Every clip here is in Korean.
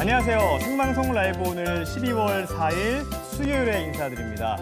안녕하세요. 생방송 라이브 오늘 12월 4일 수요일에 인사드립니다.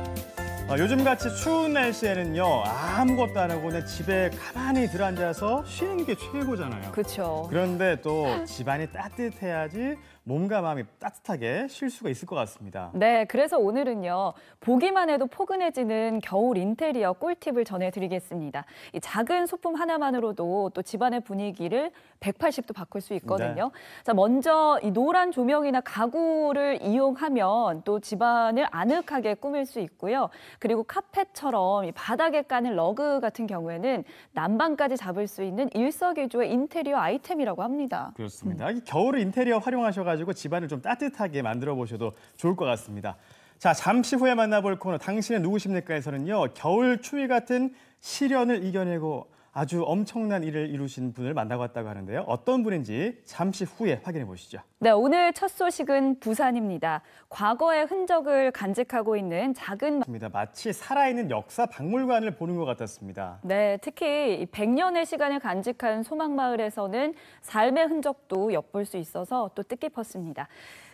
요즘같이 추운 날씨에는요, 아무것도 안 하고 그냥 집에 가만히 들어앉아서 쉬는 게 최고잖아요. 그렇죠. 그런데 또 집안이 따뜻해야지 몸과 마음이 따뜻하게 쉴 수가 있을 것 같습니다. 네, 그래서 오늘은요, 보기만 해도 포근해지는 겨울 인테리어 꿀팁을 전해드리겠습니다. 이 작은 소품 하나만으로도 또 집안의 분위기를 180도 바꿀 수 있거든요. 네. 자, 먼저 이 노란 조명이나 가구를 이용하면 또 집안을 아늑하게 꾸밀 수 있고요. 그리고 카펫처럼 이 바닥에 까는 러그 같은 경우에는 난방까지 잡을 수 있는 일석이조의 인테리어 아이템이라고 합니다. 그렇습니다. 이 겨울 인테리어 활용하셔가지고 집안을 좀 따뜻하게 만들어 보셔도 좋을 것 같습니다. 자, 잠시 후에 만나볼 코너 당신은 누구십니까?에서는요, 겨울 추위 같은 시련을 이겨내고 아주 엄청난 일을 이루신 분을 만나봤다고 하는데요. 어떤 분인지 잠시 후에 확인해 보시죠. 네, 오늘 첫 소식은 부산입니다. 과거의 흔적을 간직하고 있는 작은 마치 살아있는 역사 박물관을 보는 것 같았습니다. 네, 특히 100년의 시간을 간직한 소망마을에서는 삶의 흔적도 엿볼 수 있어서 또 뜻깊었습니다.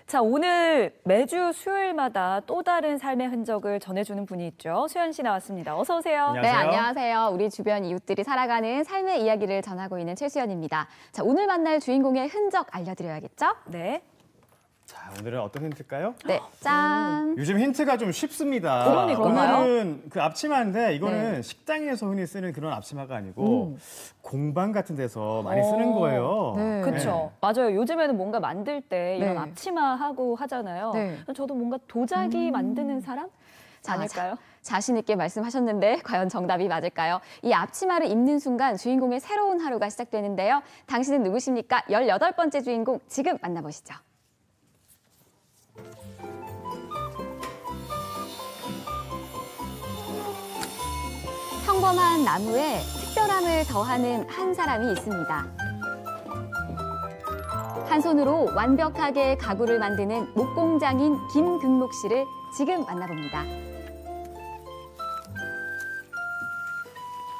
자, 오늘 매주 수요일마다 또 다른 삶의 흔적을 전해주는 분이 있죠. 수연 씨 나왔습니다. 어서 오세요. 안녕하세요. 네, 안녕하세요. 우리 주변 이웃들이 살아가는 삶의 이야기를 전하고 있는 최수연입니다. 자, 오늘 만날 주인공의 흔적 알려드려야겠죠? 네. 자, 오늘은 어떤 힌트일까요? 네, 짠! 요즘 힌트가 좀 쉽습니다. 그러니까요. 오늘은 그 앞치마인데 이거는 네. 식당에서 흔히 쓰는 그런 앞치마가 아니고 공방 같은 데서 많이 쓰는 거예요. 네. 그렇죠. 맞아요. 요즘에는 뭔가 만들 때 이런 네. 앞치마 하고 하잖아요. 네. 저도 뭔가 도자기 만드는 사람? 자, 아닐까요? 자신 있게 말씀하셨는데 과연 정답이 맞을까요? 이 앞치마를 입는 순간 주인공의 새로운 하루가 시작되는데요. 당신은 누구십니까? 18번째 주인공 지금 만나보시죠. 평범한 나무에 특별함을 더하는 한 사람이 있습니다. 한 손으로 완벽하게 가구를 만드는 목공장인 김근목 씨를 지금 만나봅니다.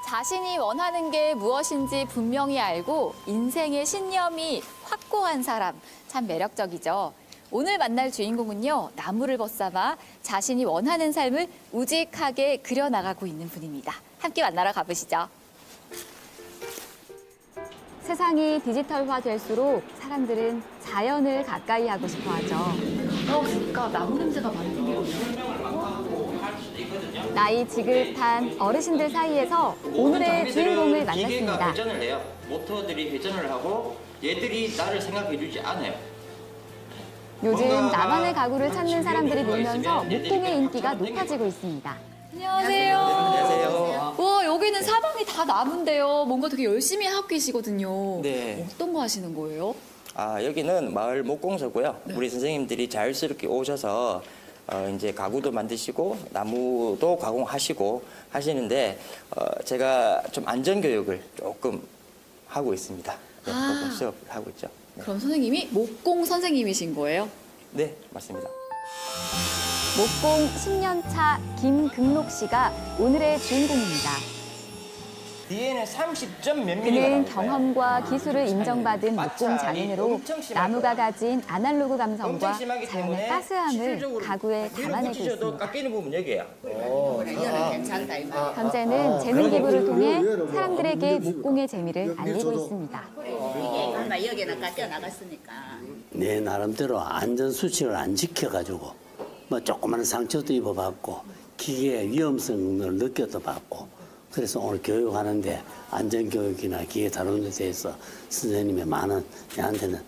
자신이 원하는 게 무엇인지 분명히 알고 인생의 신념이 확고한 사람, 참 매력적이죠. 오늘 만날 주인공은요, 나무를 벗삼아 자신이 원하는 삶을 우직하게 그려나가고 있는 분입니다. 함께 만나러 가보시죠. 세상이 디지털화 될수록 사람들은 자연을 가까이 하고 싶어 하죠. 그러니까 나무 냄새가 많이 풍기거든요. 나이 지긋한 어르신들 사이에서 오늘의 주인공을 만났습니다. 기계가 회전을 해요. 모터들이 회전을 하고 얘들이 나를 생각해주지 않아요. 요즘 나만의 가구를 찾는 사람들이 늘면서 목공의 인기가 높아지고 있습니다. 안녕하세요. 안녕하세요. 와, 여기는 사방이 다 나무인데요. 뭔가 되게 열심히 하고 계시거든요. 네. 어떤 거 하시는 거예요? 여기는 마을 목공소고요. 우리 선생님들이 자율스럽게 오셔서 이제 가구도 만드시고 나무도 가공하시고 하시는데 제가 좀 안전교육을 조금 하고 있습니다. 네, 목공 수업을 하고 있죠. 네. 그럼 선생님이 목공 선생님이신 거예요? 네, 맞습니다. 목공 10년 차 김근록 씨가 오늘의 주인공입니다. 뒤에는 30점 몇 미리가 그는 나올 거예요. 경험과 기술을 인정받은 목공 장인으로 엄청 심할 나무가 거예요. 가진 아날로그 감성과 엄청 심하기 자연의 때문에 따스함을 실질적으로 가구에 깎이는 담아내고 붙이셔도 있습니다. 깎이는 부분 여기예요. 현재는 재능 기부를 통해 사람들에게 목공의 재미를 알리고 있습니다. 얼마 여기는 깎여 나갔으니까. 내 나름대로 안전수칙을 안 지켜가지고 뭐 조그마한 상처도 입어봤고 기계의 위험성을 느껴도 봤고 그래서 오늘 교육하는데 안전교육이나 기계 다루는 데 대해서 선생님의 많은 저한테는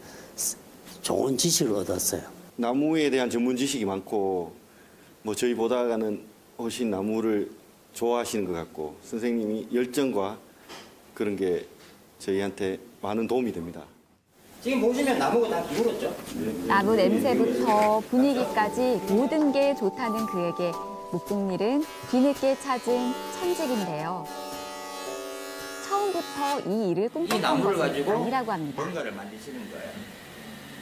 좋은 지식을 얻었어요. 나무에 대한 전문 지식이 많고 뭐 저희보다는 훨씬 나무를 좋아하시는 것 같고 선생님이 열정과 그런 게 저희한테 많은 도움이 됩니다. 지금 보시면 나무가 다 기울었죠? 나무 냄새부터 분위기까지 모든 게 좋다는 그에게 목공일은 뒤늦게 찾은 천직인데요. 처음부터 이 일을 이 꿈꿨던 나무를 것은 가지고 아니라고 합니다. 뭔가를 만드시는 거예요.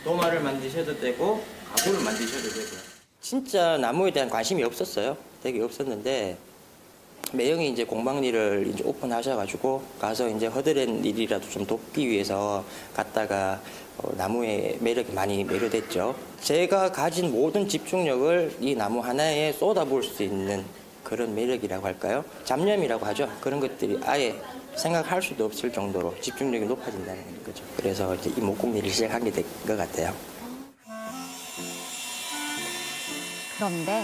도마를 만드셔도 되고 가구를 만드셔도 되고요. 진짜 나무에 대한 관심이 없었어요. 되게 없었는데 매형이 이제 공방 일을 이제 오픈하셔가지고 가서 이제 허드렛 일이라도 좀 돕기 위해서 갔다가 나무의 매력이 많이 매료됐죠. 제가 가진 모든 집중력을 이 나무 하나에 쏟아부을 수 있는 그런 매력이라고 할까요? 잡념이라고 하죠. 그런 것들이 아예 생각할 수도 없을 정도로 집중력이 높아진다는 거죠. 그래서 이제 이 목공일을 시작하게 된 것 같아요. 그런데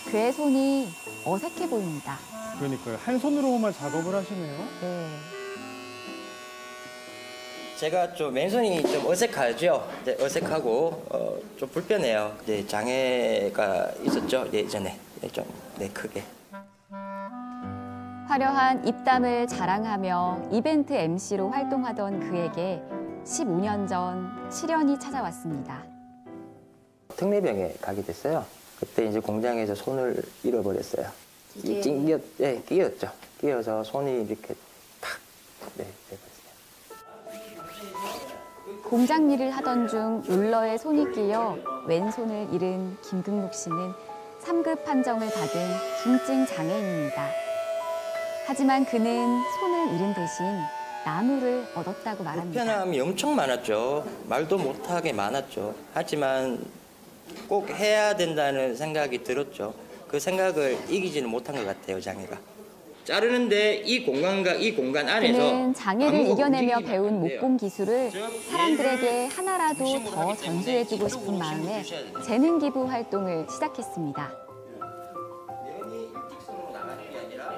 그의 손이 어색해 보입니다. 그러니까요. 한 손으로만 작업을 하시네요. 네. 제가 좀 맨손이 좀 어색하죠. 이제 어색하고 좀 불편해요. 이제 장애가 있었죠 예전에 좀 크게. 화려한 입담을 자랑하며 이벤트 MC로 활동하던 그에게 15년 전 시련이 찾아왔습니다. 특례병에 가게 됐어요. 그때 이제 공장에서 손을 잃어버렸어요. 끼었죠. 끼어서 손이 이렇게 탁 돼버렸어요. 공장 일을 하던 중 롤러에 손이 끼어 왼손을 잃은 김금록 씨는 3급 판정을 받은 중증 장애인입니다. 하지만 그는 손을 잃은 대신 나무를 얻었다고 말합니다. 불편함이 엄청 많았죠. 말도 못하게 많았죠. 하지만 꼭 해야 된다는 생각이 들었죠. 그 생각을 이기지는 못한 것 같아요, 장애가. 자르는데 이 공간 안에서 그는 장애를 아무것도 이겨내며 움직이면 배운 안 돼요. 목공 기술을 사람들에게 하나라도 더 전수해주고 싶은 마음에 재능 기부 활동을 시작했습니다. 면이 일직선으로 나가는 게 아니라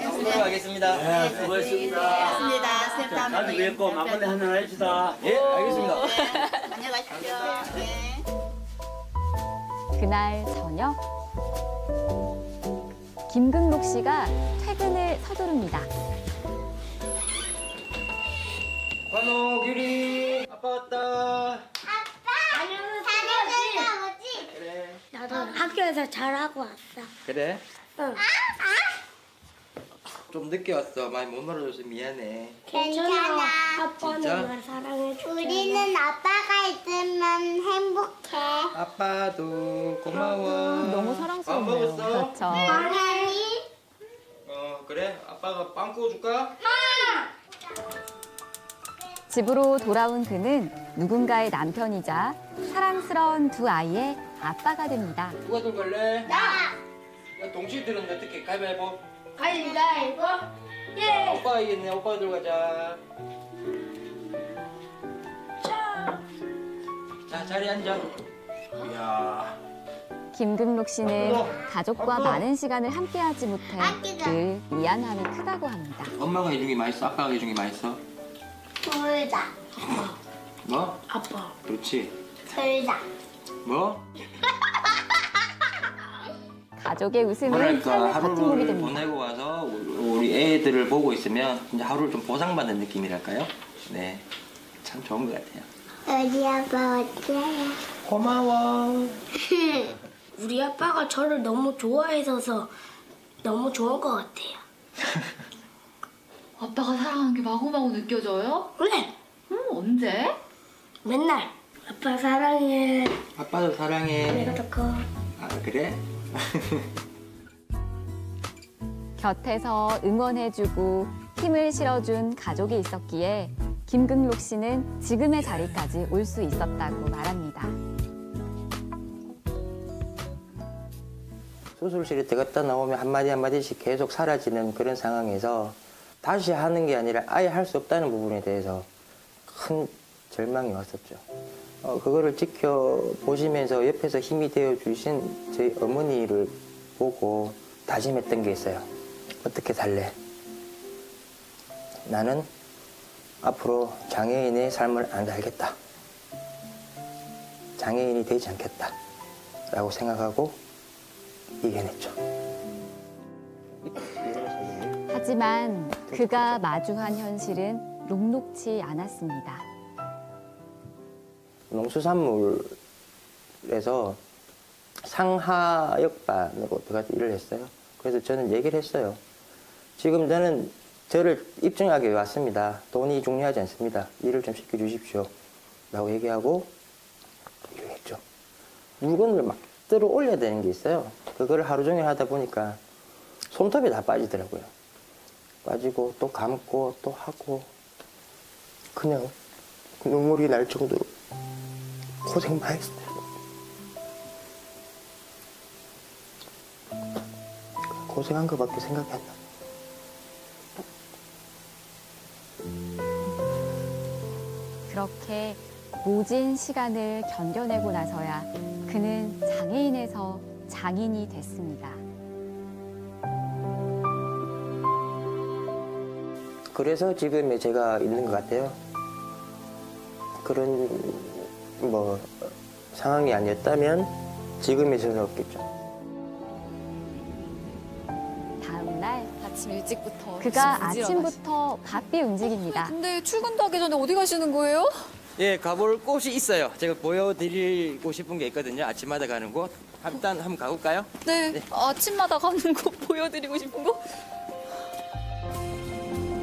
가보도록 하겠습니다. 네, 수고하셨습니다. 고맙습니다. 선생님 다음에 자주 뵙고 막걸리 한잔 합시다. 예, 알겠습니다. 안녕하십시오. 네. 그날 저녁 김금록 씨가 퇴근을 서두릅니다. 관호, 규리, 아빠 왔다. 잘해야지. 그래. 나도 학교에서 잘하고 왔어. 그래? 응. 좀 늦게 왔어. 많이 못 놀아줘서 미안해. 괜찮아. 진짜? 아빠는 날 사랑해줘. 우리는 아빠가 있으면 행복해. 아빠도 고마워. 너무 밥 사랑스럽네요. 먹었어? 그렇죠. 아니, 그래? 아빠가 빵 구워줄까? 집으로 돌아온 그는 누군가의 남편이자 사랑스러운 두 아이의 아빠가 됩니다. 누가 들어갈래? 나! 야, 동시들은 어떻게 가위바위보? 가위바위보. 예. 오빠가 이겼네. 오빠가 들어가자. 자, 자리에 앉아. 이야. 김금록 씨는 가족과 많은 시간을 함께하지 못해 늘 미안함이 크다고 합니다. 엄마가 해준 게 맛있어? 아빠가 해준 게 맛있어? 둘 다. 뭐? 아빠. 그렇지. 둘 다. 뭐? 가족의 웃음은 뭐랄까, 삶의 버팀목이 하루를 됩니다. 보내고 와서 우리 애들을 보고 있으면 이제 하루를 좀 보상받는 느낌이랄까요? 네. 참 좋은 것 같아요. 우리 아빠 어때요? 고마워. 우리 아빠가 저를 너무 좋아해서 너무 좋은 것 같아요. 아빠가 사랑하는 게 마구마구 느껴져요? 네. 언제? 맨날 아빠 사랑해. 아빠도 사랑해. 내가 더 커. 아, 그래? 곁에서 응원해주고 힘을 실어준 가족이 있었기에 김금록 씨는 지금의 자리까지 올 수 있었다고 말합니다. 수술실에 들어갔다 나오면 한마디 한마디씩 계속 사라지는 그런 상황에서 다시 하는 게 아니라 아예 할 수 없다는 부분에 대해서 큰 절망이 왔었죠. 그거를 지켜보시면서 옆에서 힘이 되어주신 저희 어머니를 보고 다짐했던 게 있어요. 어떻게 살래? 나는 앞으로 장애인의 삶을 안 살겠다. 장애인이 되지 않겠다. 라고 생각하고 이겨냈죠. 하지만 그가 마주한 현실은 녹록지 않았습니다. 농수산물에서 상하역반으로 들어가서 일을 했어요. 그래서 저는 얘기를 했어요. 지금 저는 저를 입증하기 왔습니다. 돈이 중요하지 않습니다. 일을 좀 시켜주십시오. 라고 얘기하고 일을 했죠. 물건을 막 들어 올려야 되는 게 있어요. 그거를 하루 종일 하다 보니까 손톱이 다 빠지더라고요. 빠지고 또 감고 또 하고 그냥 눈물이 날 정도로 고생 많이 했어요. 고생한 것밖에 생각이 안 나. 그렇게 모진 시간을 견뎌내고 나서야 그는 장애인에서 장인이 됐습니다. 그래서 지금 제가 있는 것 같아요. 그런 뭐 상황이 아니었다면 지금의 저는 없겠죠. 다음 날 아침 일찍부터. 그가 부지런하시- 아침부터 바삐 움직입니다. 근데 출근도 하기 전에 어디 가시는 거예요? 예, 가볼 곳이 있어요. 제가 보여드리고 싶은 게 있거든요. 아침마다 가는 곳. 일단 한번 가볼까요? 네. 아침마다 가는 거 보여드리고 싶은 거?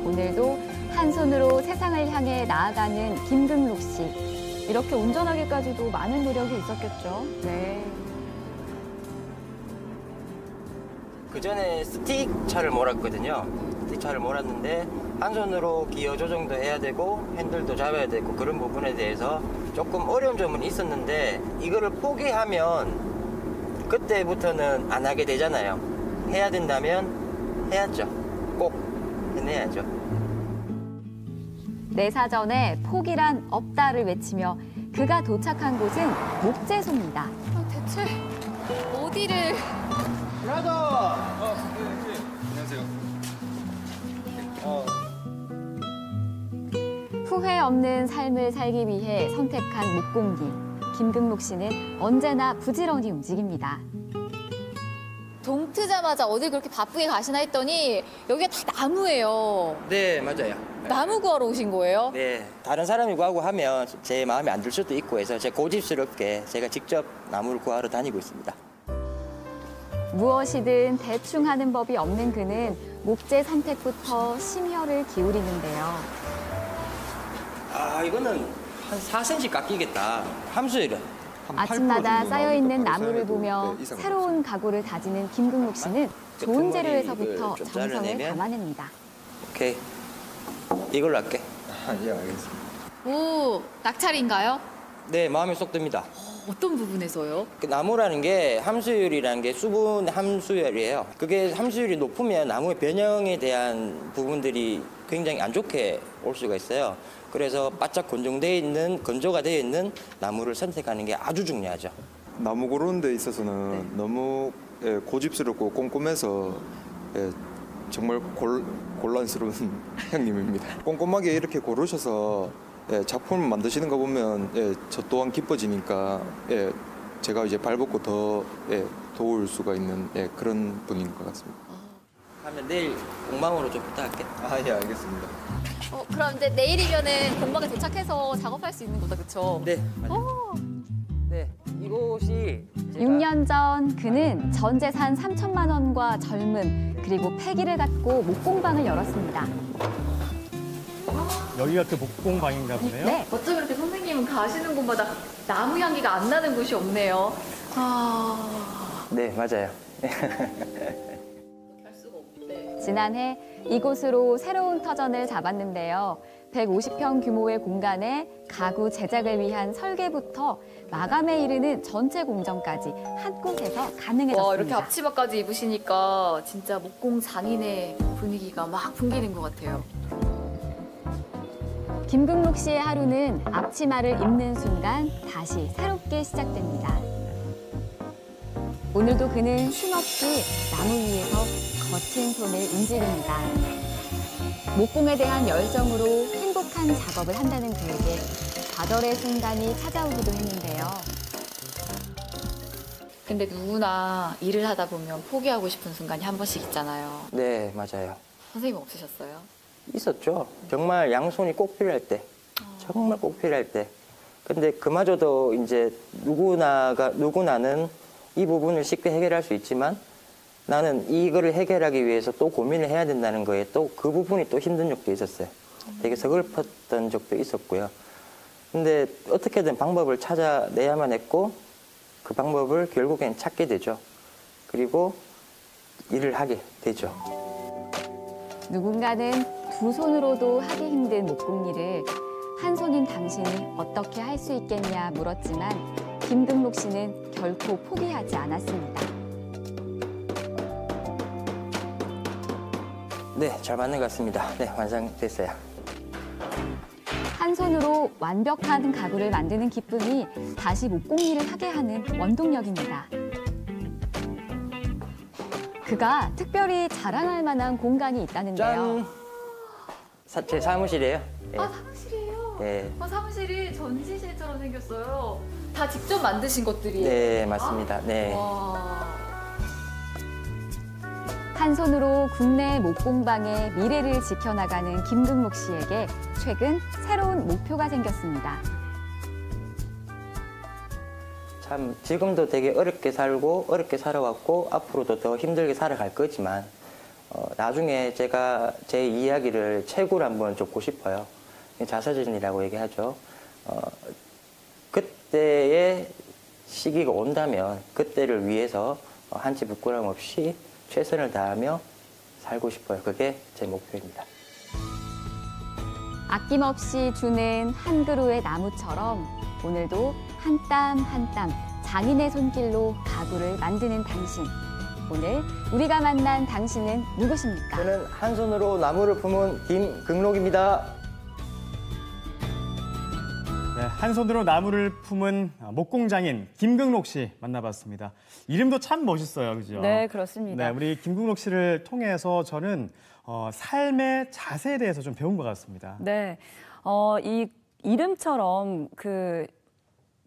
오늘도 한 손으로 세상을 향해 나아가는 김금록 씨. 이렇게 운전하기까지도 많은 노력이 있었겠죠. 네. 그 전에 스틱 차를 몰았거든요. 스틱 차를 몰았는데 한 손으로 기어 조정도 해야 되고 핸들도 잡아야 되고 그런 부분에 대해서 조금 어려운 점은 있었는데 이거를 포기하면 그때부터는 안 하게 되잖아요. 해야 된다면 해야죠. 꼭 해내야죠. 내 사전에 포기란 없다를 외치며 그가 도착한 곳은 목재소입니다. 대체 어디를. 후회 없는 삶을 살기 위해 선택한 목공길. 김금록 씨는 언제나 부지런히 움직입니다. 동 트자마자 어딜 그렇게 바쁘게 가시나 했더니 여기가 다 나무예요. 네, 맞아요. 나무 구하러 오신 거예요? 네. 다른 사람이 구하고 하면 제 마음에 안 들 수도 있고 해서 제가 고집스럽게 제가 직접 나무를 구하러 다니고 있습니다. 무엇이든 대충 하는 법이 없는 그는 목재 선택부터 심혈을 기울이는데요. 아, 이거는 한 4cm 깎이겠다. 함수율은. 아침마다 쌓여있는 나무를 보며 새로운 각오를 다지는 김금록 씨는 좋은 재료에서부터 좀 정성을 잘라내면? 담아냅니다. 오케이. 이걸로 할게. 예, 알겠습니다. 오, 낙찰인가요? 네, 마음에 쏙 듭니다. 어떤 부분에서요? 그 나무라는 게 함수율이라는 게 수분 함수율이에요. 그게 함수율이 높으면 나무의 변형에 대한 부분들이 굉장히 안 좋게 올 수가 있어요. 그래서 바짝 건조가 되어 있는 나무를 선택하는 게 아주 중요하죠. 나무 고르는 데 있어서는 너무 고집스럽고 꼼꼼해서 정말 곤란스러운 형님입니다. 꼼꼼하게 이렇게 고르셔서 작품을 만드시는 거 보면 저 또한 기뻐지니까 제가 이제 발벗고 더 도울 수가 있는 그런 분인 것 같습니다. 하면 내일 공방으로 좀 부탁할게. 예, 알겠습니다. 그럼 이제 내일이면은 공방에 도착해서 작업할 수 있는 거다, 그쵸? 네, 맞아요. 네, 이곳이 6년 전 그는 전 재산 3천만 원과 젊음 그리고 패기를 갖고 목공방을 열었습니다. 여기가 그 목공방인가 보네요. 네, 어쩜 이렇게 선생님은 가시는 곳마다 나무 향기가 안 나는 곳이 없네요. 네, 맞아요. 지난해 이곳으로 새로운 터전을 잡았는데요. 150평 규모의 공간에 가구 제작을 위한 설계부터 마감에 이르는 전체 공정까지 한 곳에서 가능해졌습니다. 와, 이렇게 앞치마까지 입으시니까 진짜 목공 장인의 분위기가 막 풍기는 것 같아요. 김금록 씨의 하루는 앞치마를 입는 순간 다시 새롭게 시작됩니다. 오늘도 그는 쉼없이 나무 위에서 거친 손을 움직입니다. 목공에 대한 열정으로 행복한 작업을 한다는 그에게 좌절의 순간이 찾아오기도 했는데요. 근데 누구나 일을 하다 보면 포기하고 싶은 순간이 한 번씩 있잖아요. 네, 맞아요. 선생님 없으셨어요? 있었죠. 정말 양손이 꼭 필요할 때. 정말 꼭 필요할 때. 근데 그마저도 이제 누구나는 이 부분을 쉽게 해결할 수 있지만 나는 이거를 해결하기 위해서 또 고민을 해야 된다는 거에 또 그 부분이 또 힘든 적도 있었어요. 되게 서글펐던 적도 있었고요. 근데 어떻게든 방법을 찾아내야만 했고 그 방법을 결국엔 찾게 되죠. 그리고 일을 하게 되죠. 누군가는 두 손으로도 하기 힘든 목공 일을 한 손인 당신이 어떻게 할 수 있겠냐 물었지만 김등록 씨는 결코 포기하지 않았습니다. 네, 잘 맞는 것 같습니다. 네, 완성됐어요. 한 손으로 완벽한 가구를 만드는 기쁨이 다시 목공일을 하게 하는 원동력입니다. 그가 특별히 자랑할 만한 공간이 있다는데요. 짠! 제 사무실이에요. 네. 아, 사무실이에요? 네. 사무실이 전시실처럼 생겼어요. 다 직접 만드신 것들이에요? 네, 맞습니다. 네. 와. 한 손으로 국내 목공방의 미래를 지켜나가는 김등록 씨에게 최근 새로운 목표가 생겼습니다. 참 지금도 되게 어렵게 살고 어렵게 살아왔고 앞으로도 더 힘들게 살아갈 거지만 나중에 제가 제 이야기를 책으로 한번 적고 싶어요. 자서전이라고 얘기하죠. 그때의 시기가 온다면 그때를 위해서 한치 부끄럼 없이 최선을 다하며 살고 싶어요. 그게 제 목표입니다. 아낌없이 주는 한 그루의 나무처럼 오늘도 한 땀 한 땀 장인의 손길로 가구를 만드는 당신. 오늘 우리가 만난 당신은 누구십니까? 저는 한 손으로 나무를 품은 김긍록입니다. 네, 한 손으로 나무를 품은 목공장인 김긍록 씨 만나봤습니다. 이름도 참 멋있어요, 그죠? 네, 그렇습니다. 네, 우리 김긍록 씨를 통해서 저는 삶의 자세에 대해서 좀 배운 것 같습니다. 네, 이 이름처럼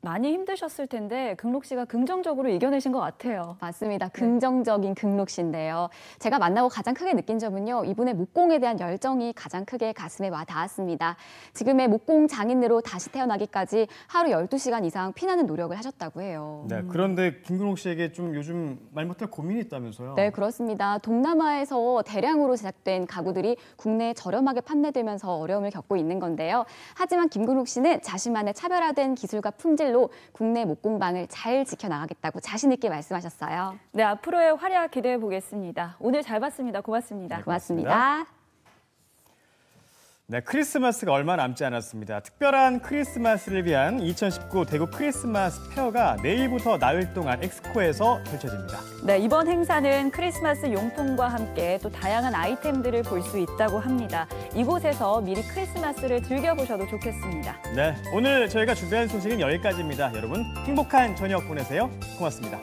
많이 힘드셨을 텐데 긍록 씨가 긍정적으로 이겨내신 것 같아요. 맞습니다. 긍정적인 긍록 씨인데요. 제가 만나고 가장 크게 느낀 점은요. 이분의 목공에 대한 열정이 가장 크게 가슴에 와 닿았습니다. 지금의 목공 장인으로 다시 태어나기까지 하루 12시간 이상 피나는 노력을 하셨다고 해요. 네, 그런데 김긍록 씨에게 좀 요즘 말 못할 고민이 있다면서요? 네, 그렇습니다. 동남아에서 대량으로 제작된 가구들이 국내에 저렴하게 판매되면서 어려움을 겪고 있는 건데요. 하지만 김긍록 씨는 자신만의 차별화된 기술과 품질로 국내 목공방을 잘 지켜나가겠다고 자신 있게 말씀하셨어요. 네, 앞으로의 활약 기대해 보겠습니다. 오늘 잘 봤습니다. 고맙습니다. 네, 고맙습니다. 네, 크리스마스가 얼마 남지 않았습니다. 특별한 크리스마스를 위한 2019 대구 크리스마스 페어가 내일부터 나흘 동안 엑스코에서 펼쳐집니다. 네, 이번 행사는 크리스마스 용품과 함께 또 다양한 아이템들을 볼 수 있다고 합니다. 이곳에서 미리 크리스마스를 즐겨보셔도 좋겠습니다. 네, 오늘 저희가 준비한 소식은 여기까지입니다. 여러분 행복한 저녁 보내세요. 고맙습니다.